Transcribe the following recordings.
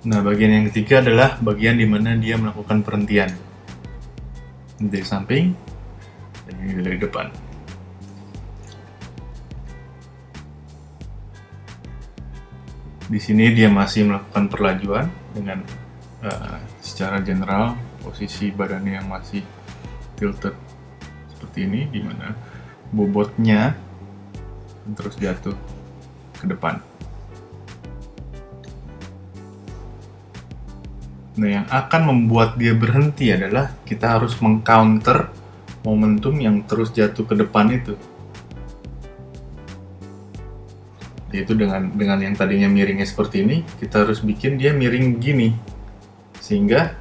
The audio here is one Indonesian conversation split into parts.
Nah, bagian yang ketiga adalah bagian di mana dia melakukan perhentian. Ini dari samping, dan ini dari depan. Di sini dia masih melakukan perlajuan dengan secara general posisi badannya yang masih tilted seperti ini, di mana bobotnya terus jatuh ke depan. Nah, yang akan membuat dia berhenti adalah kita harus mengcounter momentum yang terus jatuh ke depan itu. Yaitu dengan yang tadinya miringnya seperti ini, kita harus bikin dia miring gini. Sehingga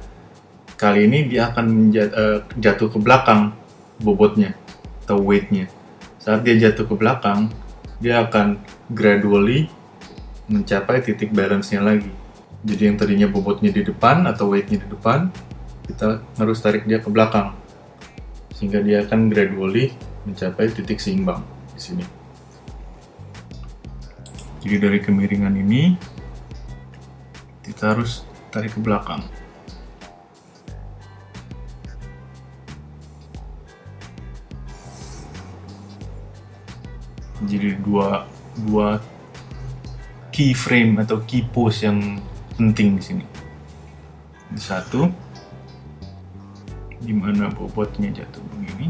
kali ini dia akan jatuh ke belakang bobotnya atau weight-nya. Saat dia jatuh ke belakang, dia akan gradually mencapai titik balance-nya lagi. Jadi yang tadinya bobotnya di depan atau weight-nya di depan, kita harus tarik dia ke belakang. Sehingga dia akan gradually mencapai titik seimbang di sini. Jadi dari kemiringan ini, kita harus tarik ke belakang. Jadi dua key frame atau key pose yang penting di sini. Ini satu, di mana bobotnya jatuh begini.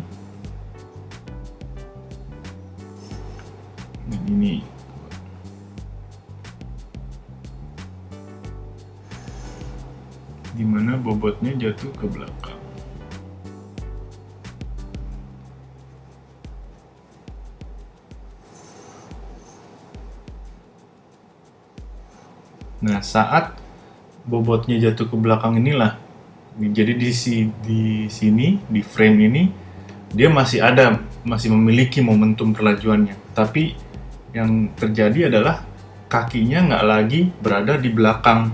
Dan ini di mana bobotnya jatuh ke belakang. Nah, saat bobotnya jatuh ke belakang inilah, jadi di sini, di frame ini, dia masih memiliki momentum perlajuannya. Tapi yang terjadi adalah kakinya nggak lagi berada di belakang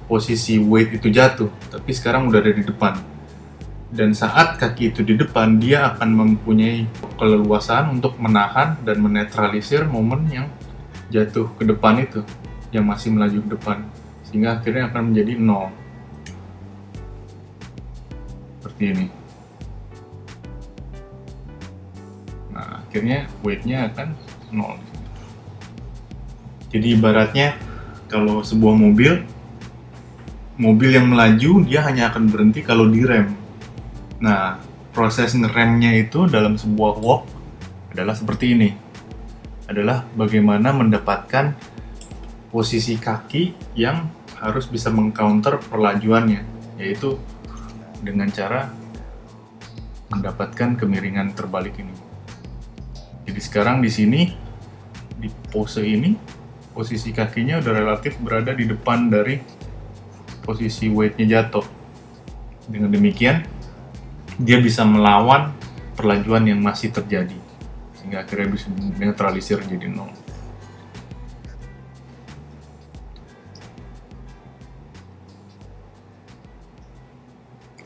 posisi weight itu jatuh, tapi sekarang udah ada di depan. Dan saat kaki itu di depan, dia akan mempunyai keleluasaan untuk menahan dan menetralisir momen yang jatuh ke depan itu, yang masih melaju ke depan, sehingga akhirnya akan menjadi 0 seperti ini. Nah, akhirnya weight-nya akan 0. Jadi ibaratnya kalau sebuah mobil yang melaju, dia hanya akan berhenti kalau direm. Nah, proses ngeremnya itu dalam sebuah walk adalah seperti ini. Adalah bagaimana mendapatkan posisi kaki yang harus bisa mengcounter perlajuannya, yaitu dengan cara mendapatkan kemiringan terbalik ini. Jadi sekarang di sini, di pose ini, posisi kakinya udah relatif berada di depan dari posisi weight-nya jatuh. Dengan demikian, dia bisa melawan perlajuan yang masih terjadi, sehingga akhirnya bisa netralisir jadi 0.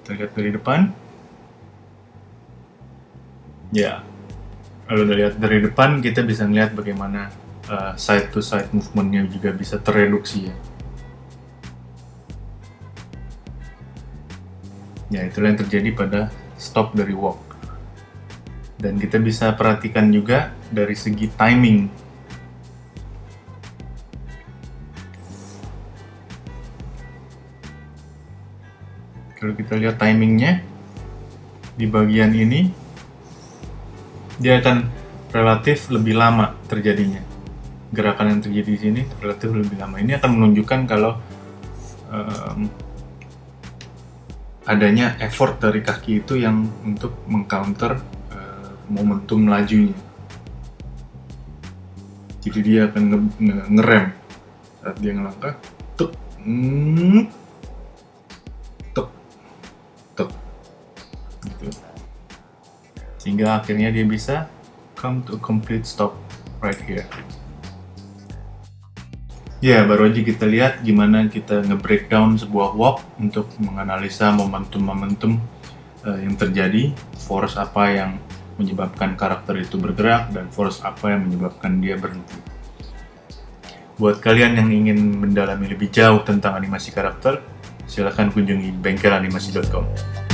Kita lihat dari depan. Ya, kalau udah lihat dari depan, kita bisa melihat bagaimana side to side movement-nya juga bisa tereduksi ya. Ya, itulah yang terjadi pada stop dari walk. Dan kita bisa perhatikan juga dari segi timing. Kalau kita lihat timingnya, di bagian ini, dia akan relatif lebih lama terjadinya. Gerakan yang terjadi di sini relatif lebih lama. Ini akan menunjukkan kalau adanya effort dari kaki itu yang untuk mengcounter momentum lajunya. Jadi dia akan ngerem saat dia ngelangkah, tuk, tuk, tuk, gitu. Sehingga akhirnya dia bisa come to a complete stop right here. Ya, baru aja kita lihat gimana kita nge-breakdown sebuah walk untuk menganalisa momentum-momentum yang terjadi, force apa yang menyebabkan karakter itu bergerak, dan force apa yang menyebabkan dia berhenti. Buat kalian yang ingin mendalami lebih jauh tentang animasi karakter, silahkan kunjungi bengkelanimasi.com.